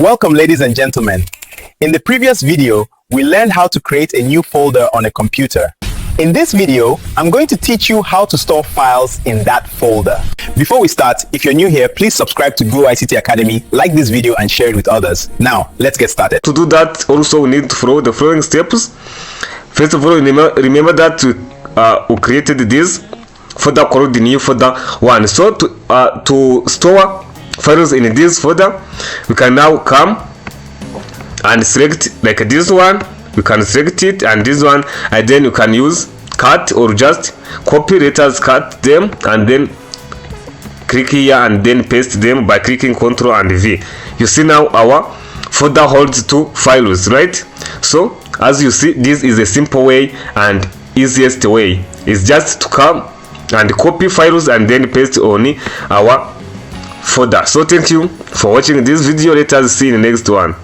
Welcome, ladies and gentlemen. In the previous video, we learned how to create a new folder on a computer. In this video, I'm going to teach you how to store files in that folder. Before we start, if you're new here, please subscribe to Grow ICT Academy, like this video and share it with others. Now, let's get started. To do that, also we need to follow the following steps. First of all, remember that we created this folder called the new folder 1. So to store files in this folder, we can now come and select like this one. We can select it and this one, and then you can use cut or just copy. Let us cut them and then click here and then paste them by clicking Ctrl and V. You see now our folder holds 2 files, right? So as you see, this is a simple way and easiest way. It's just to come and copy files and then paste on our folder. So thank you for watching this video. Let us see in the next one.